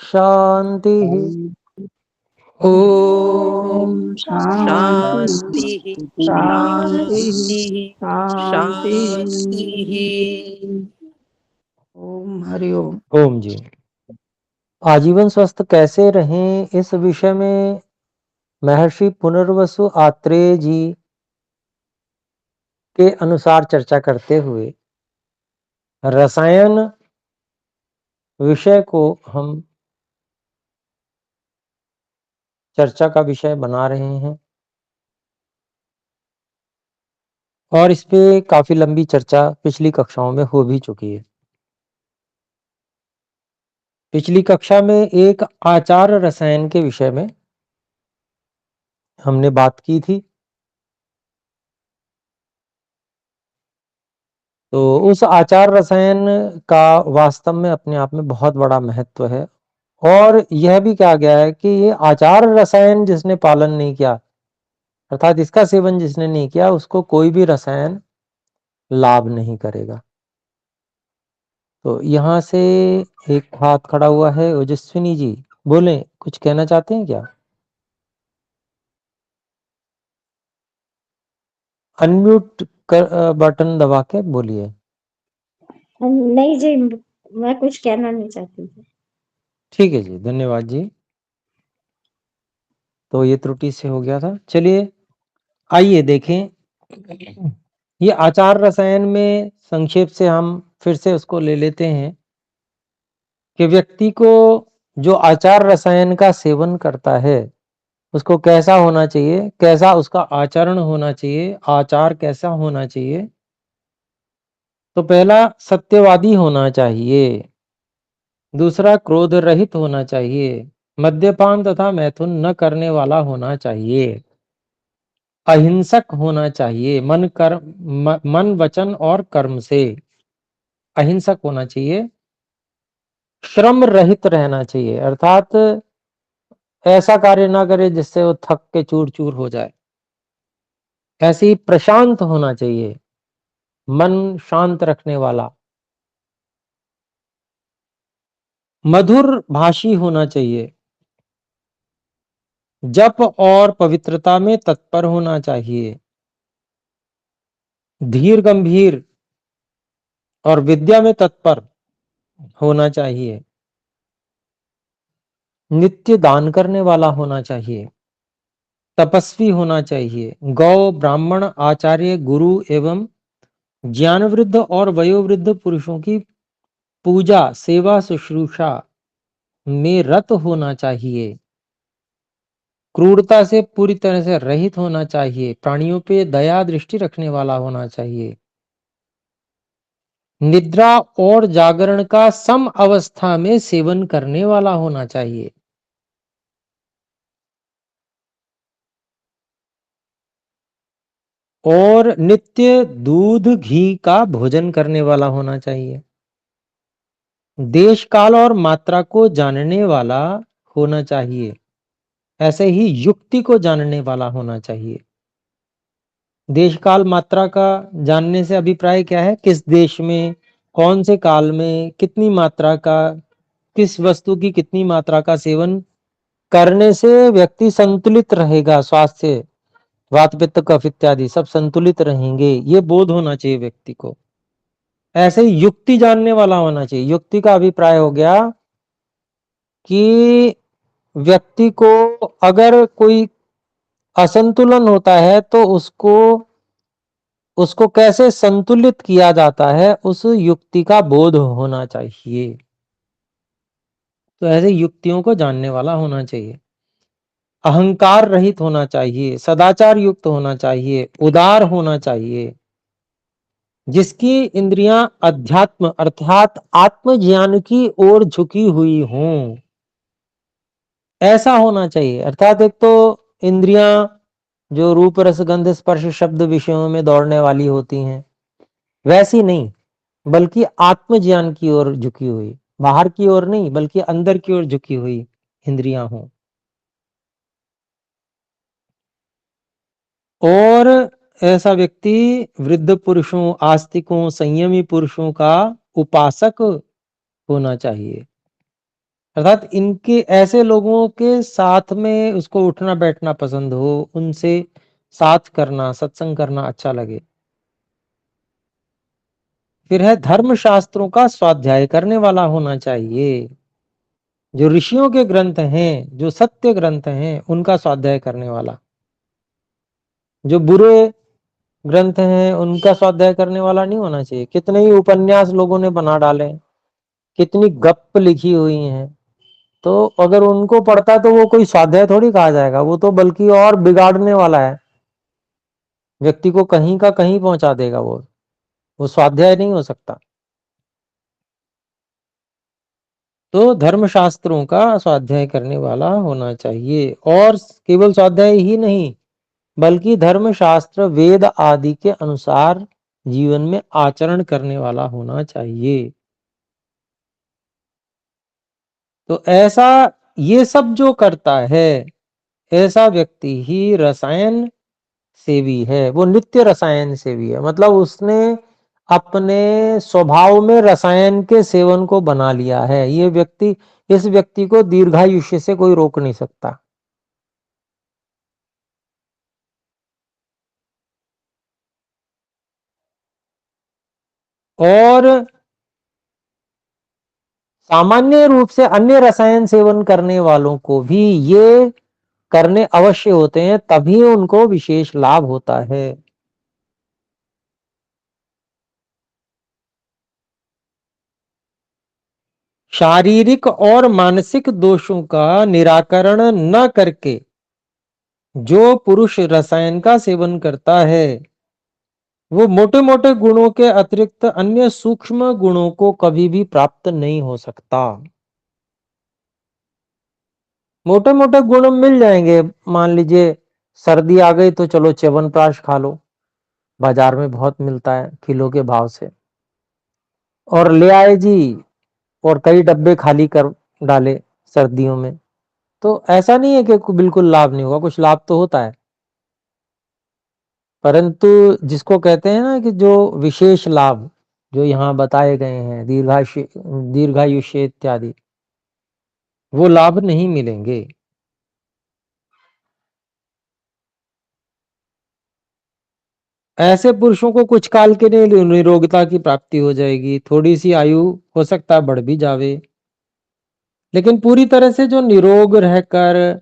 शांति। ओम शांति शांति शांति शांति। शांति। ओम हरि ओम। ओम जी। आजीवन स्वस्थ कैसे रहें, इस विषय में महर्षि पुनर्वसु आत्रेय जी के अनुसार चर्चा करते हुए रसायन विषय को हम चर्चा का विषय बना रहे हैं और इस पे काफी लंबी चर्चा पिछली कक्षाओं में हो भी चुकी है। पिछली कक्षा में एक आचार रसायन के विषय में हमने बात की थी। तो उस आचार रसायन का वास्तव में अपने आप में बहुत बड़ा महत्व है और यह भी कहा गया है कि ये आचार रसायन जिसने पालन नहीं किया, अर्थात इसका सेवन जिसने नहीं किया, उसको कोई भी रसायन लाभ नहीं करेगा। तो यहाँ से एक हाथ खड़ा हुआ है, ओजस्विनी जी, बोलें, कुछ कहना चाहते हैं क्या? अनम्यूट बटन दबा के बोलिए। नहीं जी, मैं कुछ कहना नहीं चाहती थी। ठीक है जी, धन्यवाद जी। तो ये त्रुटि से हो गया था। चलिए आइए देखें, ये आचार रसायन में संक्षेप से हम फिर से उसको ले लेते हैं कि व्यक्ति को जो आचार रसायन का सेवन करता है उसको कैसा होना चाहिए, कैसा उसका आचरण होना चाहिए, आचार कैसा होना चाहिए। तो पहला, सत्यवादी होना चाहिए। दूसरा, क्रोध रहित होना चाहिए। मद्यपान तथा मैथुन न करने वाला होना चाहिए। अहिंसक होना चाहिए, मन वचन और कर्म से अहिंसक होना चाहिए। श्रम रहित रहना चाहिए, अर्थात ऐसा कार्य ना करे जिससे वो थक के चूर चूर हो जाए। ऐसे ही प्रशांत होना चाहिए, मन शांत रखने वाला। मधुर भाषी होना चाहिए। जप और पवित्रता में तत्पर होना चाहिए। धीर गंभीर और विद्या में तत्पर होना चाहिए। नित्य दान करने वाला होना चाहिए। तपस्वी होना चाहिए। गौ, ब्राह्मण, आचार्य, गुरु एवं ज्ञान वृद्ध और वयोवृद्ध पुरुषों की पूजा, सेवा, शुश्रूषा में रत होना चाहिए। क्रूरता से पूरी तरह से रहित होना चाहिए। प्राणियों पे दया दृष्टि रखने वाला होना चाहिए। निद्रा और जागरण का सम अवस्था में सेवन करने वाला होना चाहिए। और नित्य दूध घी का भोजन करने वाला होना चाहिए। देश काल और मात्रा को जानने वाला होना चाहिए। ऐसे ही युक्ति को जानने वाला होना चाहिए। देश काल मात्रा का जानने से अभिप्राय क्या है? किस देश में, कौन से काल में, कितनी मात्रा का, किस वस्तु की कितनी मात्रा का सेवन करने से व्यक्ति संतुलित रहेगा। स्वास्थ्य, वात पित्त कफ इत्यादि सब संतुलित रहेंगे, ये बोध होना चाहिए व्यक्ति को। ऐसे ही युक्ति जानने वाला होना चाहिए। युक्ति का अभिप्राय हो गया कि व्यक्ति को अगर कोई असंतुलन होता है तो उसको कैसे संतुलित किया जाता है, उस युक्ति का बोध होना चाहिए। तो ऐसे युक्तियों को जानने वाला होना चाहिए। अहंकार रहित होना चाहिए। सदाचार युक्त होना चाहिए। उदार होना चाहिए। जिसकी इंद्रियां अध्यात्म अर्थात आत्मज्ञान की ओर झुकी हुई हों, ऐसा होना चाहिए। अर्थात एक तो इंद्रियां जो रूप रस गंध स्पर्श शब्द विषयों में दौड़ने वाली होती हैं, वैसी नहीं, बल्कि आत्मज्ञान की ओर झुकी हुई, बाहर की ओर नहीं बल्कि अंदर की ओर झुकी हुई इंद्रियां हों। और ऐसा व्यक्ति वृद्ध पुरुषों, आस्तिकों, संयमी पुरुषों का उपासक होना चाहिए। अर्थात इनके ऐसे लोगों के साथ में उसको उठना बैठना पसंद हो, उनसे साथ करना, सत्संग करना अच्छा लगे। फिर है धर्म शास्त्रों का स्वाध्याय करने वाला होना चाहिए। जो ऋषियों के ग्रंथ हैं, जो सत्य ग्रंथ हैं, उनका स्वाध्याय करने वाला। जो बुरे ग्रंथ हैं उनका स्वाध्याय करने वाला नहीं होना चाहिए। कितने ही उपन्यास लोगों ने बना डाले, कितनी गप लिखी हुई हैं, तो अगर उनको पढ़ता है तो वो कोई स्वाध्याय थोड़ी कहा जाएगा, वो तो बल्कि और बिगाड़ने वाला है, व्यक्ति को कहीं का कहीं पहुंचा देगा। वो स्वाध्याय नहीं हो सकता। तो धर्मशास्त्रों का स्वाध्याय करने वाला होना चाहिए, और केवल स्वाध्याय ही नहीं बल्कि धर्मशास्त्र वेद आदि के अनुसार जीवन में आचरण करने वाला होना चाहिए। तो ऐसा ये सब जो करता है, ऐसा व्यक्ति ही रसायन सेवी है। वो नित्य रसायन सेवी है, मतलब उसने अपने स्वभाव में रसायन के सेवन को बना लिया है। ये व्यक्ति, इस व्यक्ति को दीर्घायुष्य से कोई रोक नहीं सकता। और सामान्य रूप से अन्य रसायन सेवन करने वालों को भी ये करने अवश्य होते हैं, तभी उनको विशेष लाभ होता है। शारीरिक और मानसिक दोषों का निराकरण न करके जो पुरुष रसायन का सेवन करता है, वो मोटे मोटे गुणों के अतिरिक्त अन्य सूक्ष्म गुणों को कभी भी प्राप्त नहीं हो सकता। मोटे मोटे गुण मिल जाएंगे, मान लीजिए सर्दी आ गई तो चलो च्यवनप्राश खा लो, बाजार में बहुत मिलता है किलो के भाव से, और ले आए जी, और कई डब्बे खाली कर डाले सर्दियों में। तो ऐसा नहीं है कि बिल्कुल लाभ नहीं होगा, कुछ लाभ तो होता है, परंतु जिसको कहते हैं ना कि जो विशेष लाभ जो यहाँ बताए गए हैं, दीर्घायुष्य इत्यादि, वो लाभ नहीं मिलेंगे। ऐसे पुरुषों को कुछ काल के लिए निरोगता की प्राप्ति हो जाएगी, थोड़ी सी आयु हो सकता है बढ़ भी जावे, लेकिन पूरी तरह से जो निरोग रहकर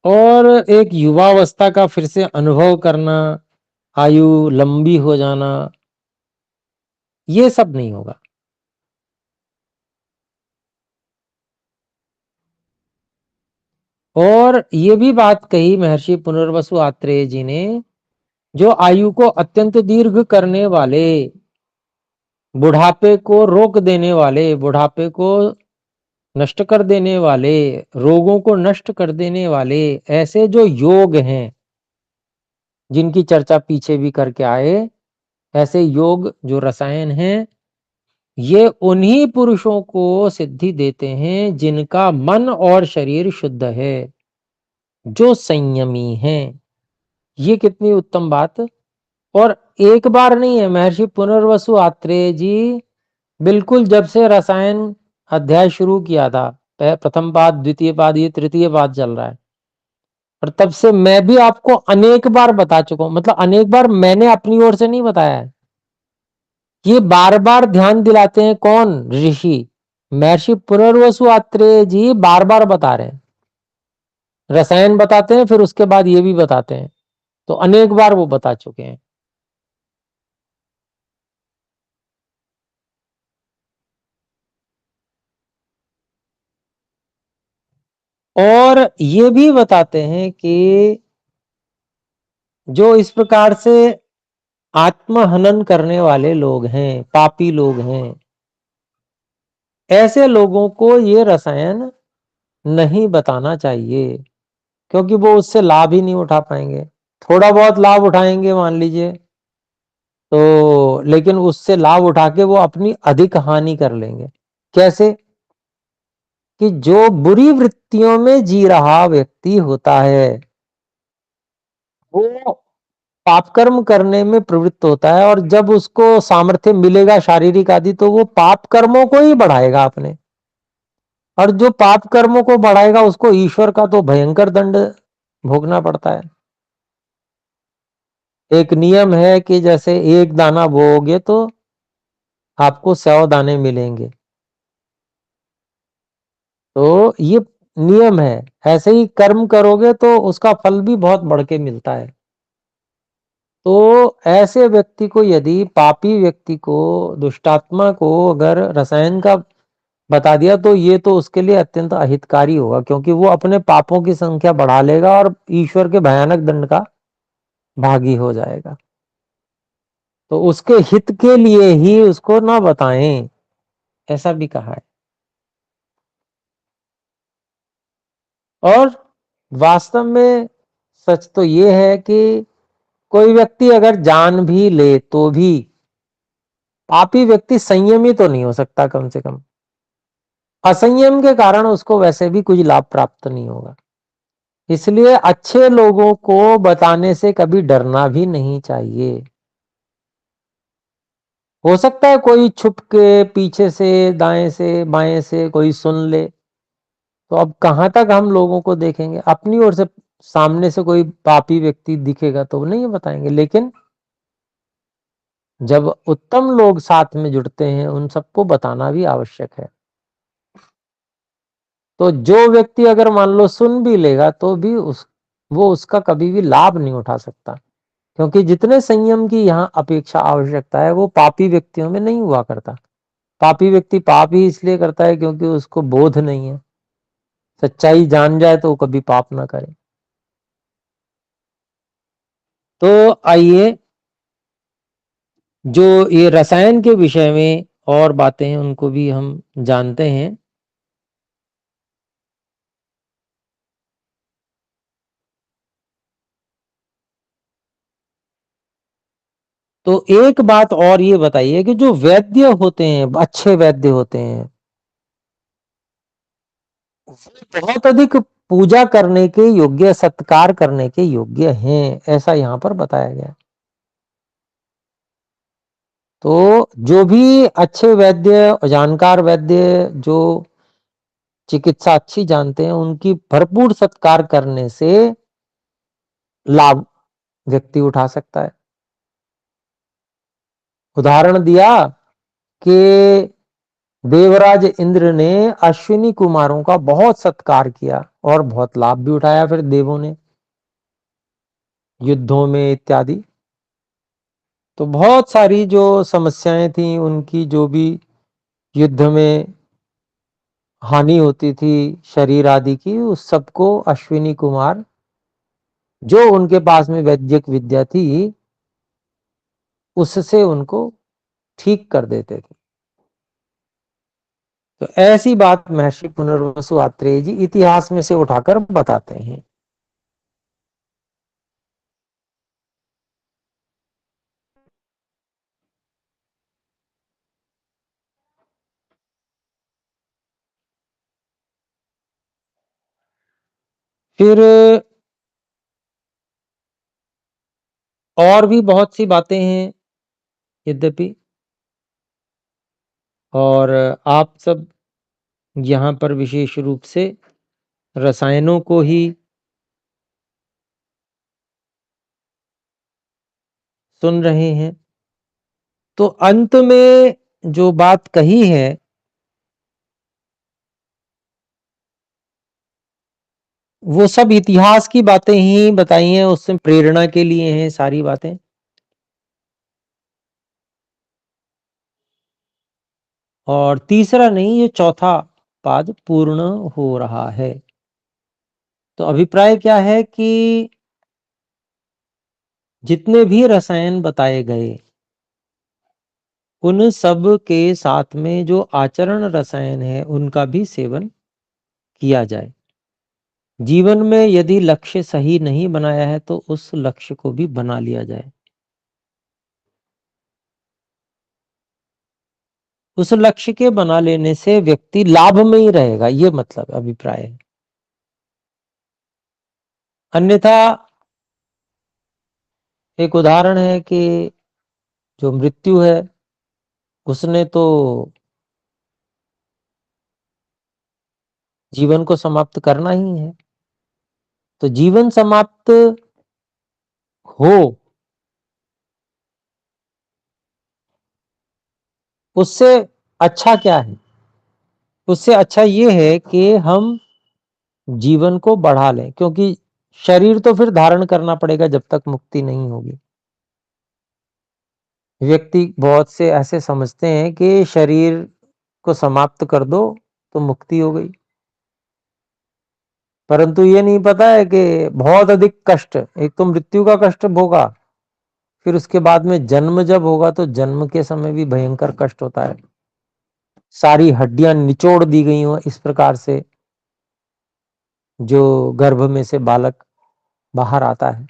और एक युवावस्था का फिर से अनुभव करना, आयु लंबी हो जाना, ये सब नहीं होगा। और ये भी बात कही महर्षि पुनर्वसु आत्रेय जी ने, जो आयु को अत्यंत दीर्घ करने वाले, बुढ़ापे को रोक देने वाले, बुढ़ापे को नष्ट कर देने वाले, रोगों को नष्ट कर देने वाले ऐसे जो योग हैं, जिनकी चर्चा पीछे भी करके आए, ऐसे योग जो रसायन हैं, ये उन्हीं पुरुषों को सिद्धि देते हैं जिनका मन और शरीर शुद्ध है, जो संयमी हैं। ये कितनी उत्तम बात। और एक बार नहीं है, महर्षि पुनर्वसु आत्रेय जी बिल्कुल जब से रसायन अध्याय शुरू किया था, प्रथम पाद, द्वितीय पाद, ये तृतीय पाद चल रहा है, और तब से मैं भी आपको अनेक बार बता चुका हूं, मतलब अनेक बार मैंने अपनी ओर से नहीं बताया है, ये बार बार ध्यान दिलाते हैं। कौन? ऋषि महर्षि पुनर्वसु आत्रेय जी बार बार बता रहे हैं, रसायन बताते हैं, फिर उसके बाद ये भी बताते हैं, तो अनेक बार वो बता चुके हैं। और ये भी बताते हैं कि जो इस प्रकार से आत्महनन करने वाले लोग हैं, पापी लोग हैं, ऐसे लोगों को ये रसायन नहीं बताना चाहिए, क्योंकि वो उससे लाभ ही नहीं उठा पाएंगे। थोड़ा बहुत लाभ उठाएंगे मान लीजिए, तो लेकिन उससे लाभ उठा के वो अपनी अधिक हानि कर लेंगे। कैसे? कि जो बुरी वृत्तियों में जी रहा व्यक्ति होता है, वो पाप कर्म करने में प्रवृत्त होता है, और जब उसको सामर्थ्य मिलेगा शारीरिक आदि, तो वो पाप कर्मों को ही बढ़ाएगा अपने। और जो पाप कर्मों को बढ़ाएगा उसको ईश्वर का तो भयंकर दंड भोगना पड़ता है। एक नियम है कि जैसे एक दाना बोओगे तो आपको 100 दाने मिलेंगे, तो ये नियम है। ऐसे ही कर्म करोगे तो उसका फल भी बहुत बढ़ के मिलता है। तो ऐसे व्यक्ति को, यदि पापी व्यक्ति को, दुष्टात्मा को अगर रसायन का बता दिया तो ये तो उसके लिए अत्यंत अहितकारी होगा, क्योंकि वो अपने पापों की संख्या बढ़ा लेगा और ईश्वर के भयानक दंड का भागी हो जाएगा। तो उसके हित के लिए ही उसको ना बताएं, ऐसा भी कहा है। और वास्तव में सच तो ये है कि कोई व्यक्ति अगर जान भी ले तो भी पापी व्यक्ति संयमी तो नहीं हो सकता। कम से कम असंयम के कारण उसको वैसे भी कुछ लाभ प्राप्त नहीं होगा। इसलिए अच्छे लोगों को बताने से कभी डरना भी नहीं चाहिए। हो सकता है कोई छुप के पीछे से, दाएं से, बाएं से कोई सुन ले, तो अब कहां तक हम लोगों को देखेंगे। अपनी ओर से सामने से कोई पापी व्यक्ति दिखेगा तो नहीं बताएंगे, लेकिन जब उत्तम लोग साथ में जुड़ते हैं उन सबको बताना भी आवश्यक है। तो जो व्यक्ति अगर मान लो सुन भी लेगा तो भी वो उसका कभी भी लाभ नहीं उठा सकता, क्योंकि जितने संयम की यहाँ अपेक्षा आवश्यकता है वो पापी व्यक्तियों में नहीं हुआ करता। पापी व्यक्ति पाप ही इसलिए करता है क्योंकि उसको बोध नहीं है। सच्चाई जान जाए तो वो कभी पाप ना करे। तो आइए, जो ये रसायन के विषय में और बातें हैं उनको भी हम जानते हैं। तो एक बात और ये बताइए कि जो वैद्य होते हैं, अच्छे वैद्य होते हैं, वो बहुत अधिक पूजा करने के योग्य, सत्कार करने के योग्य हैं, ऐसा यहाँ पर बताया गया। तो जो भी अच्छे वैद्य, जानकार वैद्य, जो चिकित्सा अच्छी जानते हैं, उनकी भरपूर सत्कार करने से लाभ व्यक्ति उठा सकता है। उदाहरण दिया कि देवराज इंद्र ने अश्विनी कुमारों का बहुत सत्कार किया और बहुत लाभ भी उठाया फिर देवों ने, युद्धों में इत्यादि। तो बहुत सारी जो समस्याएं थी उनकी, जो भी युद्ध में हानि होती थी शरीर आदि की, उस सबको अश्विनी कुमार, जो उनके पास में वैद्यक विद्या थी, उससे उनको ठीक कर देते थे। तो ऐसी बात महर्षि पुनर्वसु आत्रेय जी इतिहास में से उठाकर बताते हैं। फिर और भी बहुत सी बातें हैं यद्यपि, और आप सब यहाँ पर विशेष रूप से रसायनों को ही सुन रहे हैं। तो अंत में जो बात कही है वो सब इतिहास की बातें ही बताई हैं, उससे प्रेरणा के लिए हैं सारी बातें। और तीसरा नहीं, ये चौथा पाद पूर्ण हो रहा है। तो अभिप्राय क्या है कि जितने भी रसायन बताए गए उन सब के साथ में जो आचरण रसायन है उनका भी सेवन किया जाए। जीवन में यदि लक्ष्य सही नहीं बनाया है तो उस लक्ष्य को भी बना लिया जाए। उस लक्ष्य के बना लेने से व्यक्ति लाभ में ही रहेगा, ये मतलब अभिप्राय है। अन्यथा एक उदाहरण है कि जो मृत्यु है उसने तो जीवन को समाप्त करना ही है। तो जीवन समाप्त हो उससे अच्छा क्या है? उससे अच्छा ये है कि हम जीवन को बढ़ा लें, क्योंकि शरीर तो फिर धारण करना पड़ेगा जब तक मुक्ति नहीं होगी। व्यक्ति बहुत से ऐसे समझते हैं कि शरीर को समाप्त कर दो तो मुक्ति हो गई, परंतु ये नहीं पता है कि बहुत अधिक कष्ट, एक तो मृत्यु का कष्ट भोगा, फिर उसके बाद में जन्म जब होगा तो जन्म के समय भी भयंकर कष्ट होता है। सारी हड्डियां निचोड़ दी गई हो इस प्रकार से जो गर्भ में से बालक बाहर आता है।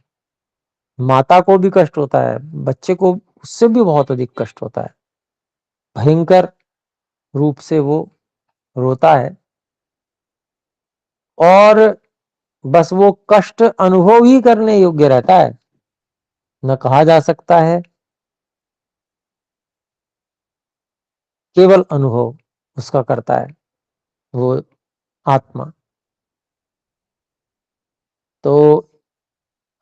माता को भी कष्ट होता है, बच्चे को उससे भी बहुत अधिक कष्ट होता है, भयंकर रूप से वो रोता है, और बस वो कष्ट अनुभव ही करने योग्य रहता है, न कहा जा सकता है, केवल अनुभव उसका करता है वो आत्मा। तो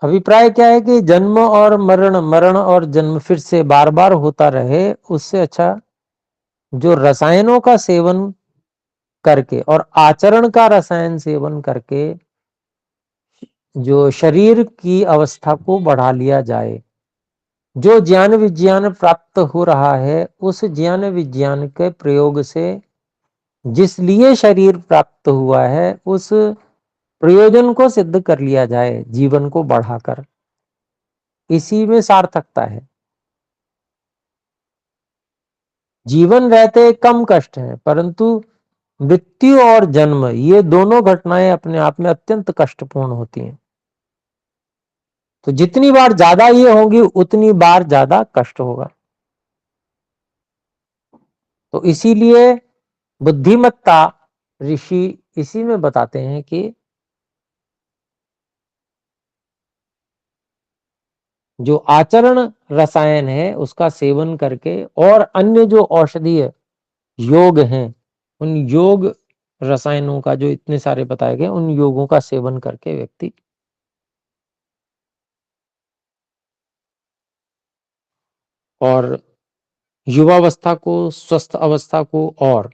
अभिप्राय क्या है कि जन्म और मरण, मरण और जन्म फिर से बार बार होता रहे, उससे अच्छा जो रसायनों का सेवन करके और आचरण का रसायन सेवन करके जो शरीर की अवस्था को बढ़ा लिया जाए। जो ज्ञान विज्ञान प्राप्त हो रहा है, उस ज्ञान विज्ञान के प्रयोग से जिस लिए शरीर प्राप्त हुआ है, उस प्रयोजन को सिद्ध कर लिया जाए जीवन को बढ़ाकर। इसी में सार्थकता है। जीवन रहते कम कष्ट है, परंतु मृत्यु और जन्म ये दोनों घटनाएं अपने आप में अत्यंत कष्टपूर्ण होती हैं। तो जितनी बार ज्यादा ये होंगी उतनी बार ज्यादा कष्ट होगा। तो इसीलिए बुद्धिमत्ता ऋषि इसी में बताते हैं कि जो आचरण रसायन है उसका सेवन करके और अन्य जो औषधीय योग हैं, उन योग रसायनों का जो इतने सारे बताए गए, उन योगों का सेवन करके व्यक्ति और युवावस्था को, स्वस्थ अवस्था को और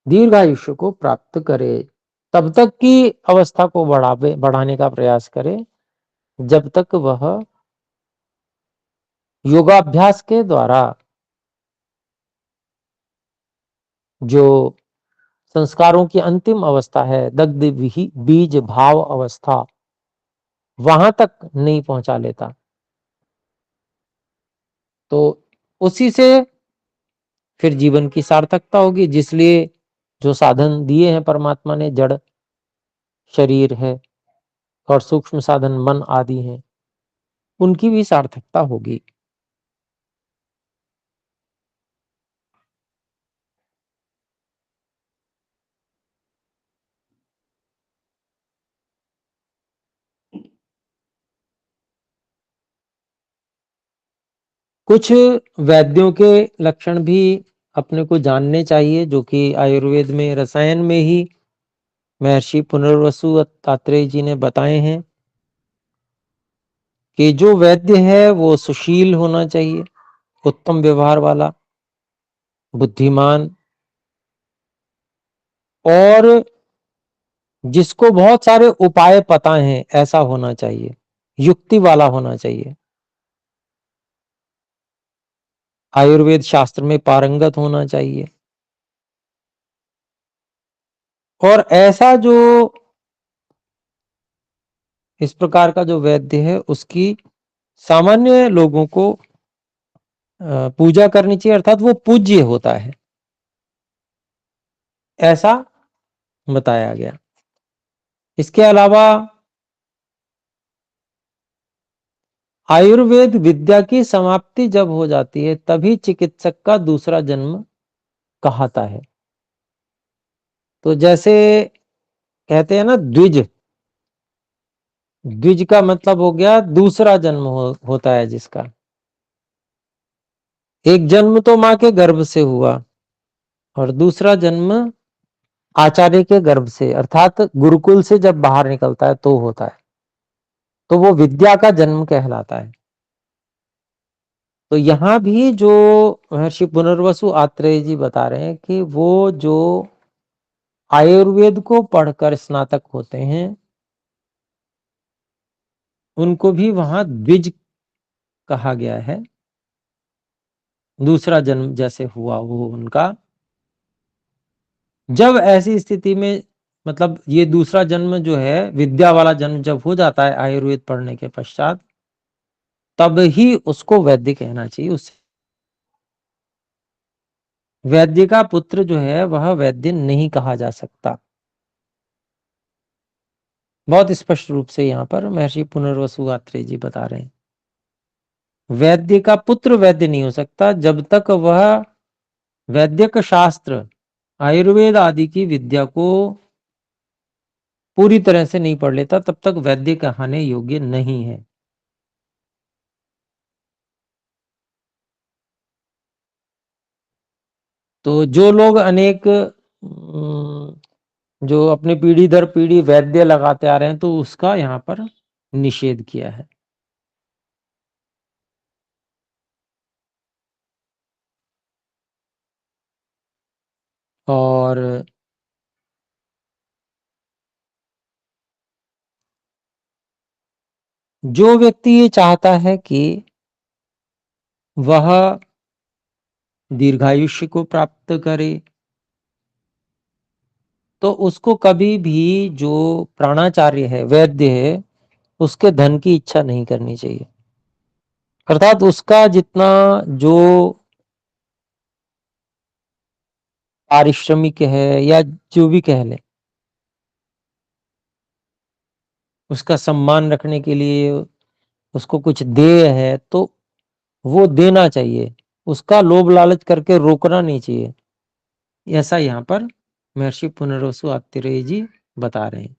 दीर्घायुष्य को प्राप्त करे। तब तक की अवस्था को बढ़ाने का प्रयास करे जब तक वह योगाभ्यास के द्वारा जो संस्कारों की अंतिम अवस्था है, दग्ध बीज भाव अवस्था, वहां तक नहीं पहुंचा लेता। तो उसी से फिर जीवन की सार्थकता होगी, जिसलिए जो साधन दिए हैं परमात्मा ने, जड़ शरीर है और सूक्ष्म साधन मन आदि हैं, उनकी भी सार्थकता होगी। कुछ वैद्यों के लक्षण भी अपने को जानने चाहिए, जो कि आयुर्वेद में रसायन में ही महर्षि पुनर्वसु तात्रेय जी ने बताए हैं कि जो वैद्य है वो सुशील होना चाहिए, उत्तम व्यवहार वाला, बुद्धिमान, और जिसको बहुत सारे उपाय पता हैं ऐसा होना चाहिए, युक्ति वाला होना चाहिए, आयुर्वेद शास्त्र में पारंगत होना चाहिए। और ऐसा जो इस प्रकार का जो वैद्य है उसकी सामान्य लोगों को पूजा करनी चाहिए, अर्थात वो पूज्य होता है, ऐसा बताया गया। इसके अलावा आयुर्वेद विद्या की समाप्ति जब हो जाती है तभी चिकित्सक का दूसरा जन्म कहता है। तो जैसे कहते हैं ना द्विज, द्विज का मतलब हो गया दूसरा जन्म होता है जिसका। एक जन्म तो मां के गर्भ से हुआ और दूसरा जन्म आचार्य के गर्भ से, अर्थात गुरुकुल से जब बाहर निकलता है तो होता है, तो वो विद्या का जन्म कहलाता है। तो यहाँ भी जो महर्षि पुनर्वसु आत्रेय जी बता रहे हैं कि वो जो आयुर्वेद को पढ़कर स्नातक होते हैं उनको भी वहां द्विज कहा गया है, दूसरा जन्म जैसे हुआ वो उनका। जब ऐसी स्थिति में, मतलब ये दूसरा जन्म जो है, विद्या वाला जन्म जब हो जाता है आयुर्वेद पढ़ने के पश्चात, तब ही उसको वैद्य कहना चाहिए। उस वैद्य का पुत्र जो है वह वैद्य नहीं कहा जा सकता। बहुत स्पष्ट रूप से यहाँ पर महर्षि पुनर्वसु आत्रेय जी बता रहे हैं, वैद्य का पुत्र वैद्य नहीं हो सकता जब तक वह वैद्यक शास्त्र, आयुर्वेद आदि की विद्या को पूरी तरह से नहीं पढ़ लेता, तब तक वैद्य कहने योग्य नहीं है। तो जो लोग अनेक जो अपनी पीढ़ी दर पीढ़ी वैद्य लगाते आ रहे हैं, तो उसका यहाँ पर निषेध किया है। और जो व्यक्ति ये चाहता है कि वह दीर्घायुष्य को प्राप्त करे, तो उसको कभी भी जो प्राणाचार्य है, वैद्य है, उसके धन की इच्छा नहीं करनी चाहिए। अर्थात उसका जितना जो पारिश्रमिक है या जो भी कह ले, उसका सम्मान रखने के लिए उसको कुछ देय है तो वो देना चाहिए, उसका लोभ लालच करके रोकना नहीं चाहिए। ऐसा यहाँ पर महर्षि पुनर्वसु आत्रेय जी बता रहे हैं।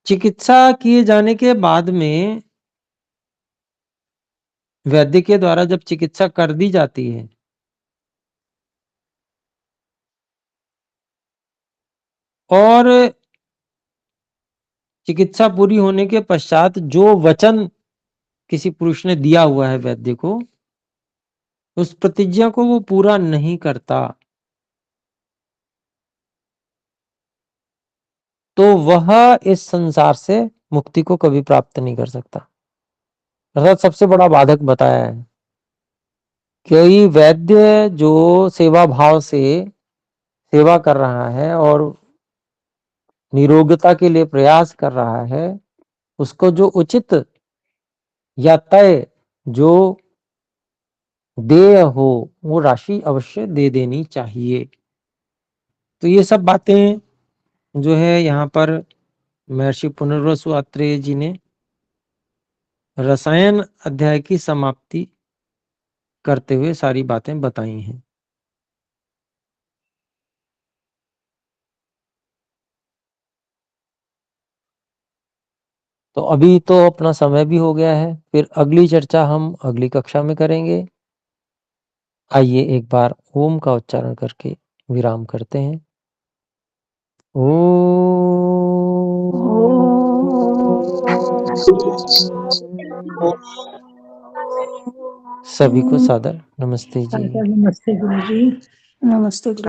चिकित्सा किए जाने के बाद में, वैद्य के द्वारा जब चिकित्सा कर दी जाती है, और चिकित्सा पूरी होने के पश्चात जो वचन किसी पुरुष ने दिया हुआ है वैद्य को, उस प्रतिज्ञा को वो पूरा नहीं करता, तो वह इस संसार से मुक्ति को कभी प्राप्त नहीं कर सकता। अर्थात सबसे बड़ा बाधक बताया है कि वैद्य जो सेवा भाव से सेवा कर रहा है और निरोगता के लिए प्रयास कर रहा है, उसको जो उचित या तय जो देय हो वो राशि अवश्य दे देनी चाहिए। तो ये सब बातें जो है यहाँ पर महर्षि पुनर्वसु आत्रेय जी ने रसायन अध्याय की समाप्ति करते हुए सारी बातें बताई हैं। तो अभी तो अपना समय भी हो गया है, फिर अगली चर्चा हम अगली कक्षा में करेंगे। आइए एक बार ओम का उच्चारण करके विराम करते हैं। सभी को सादर नमस्ते जी। नमस्ते गुरु जी। नमस्ते गुरु।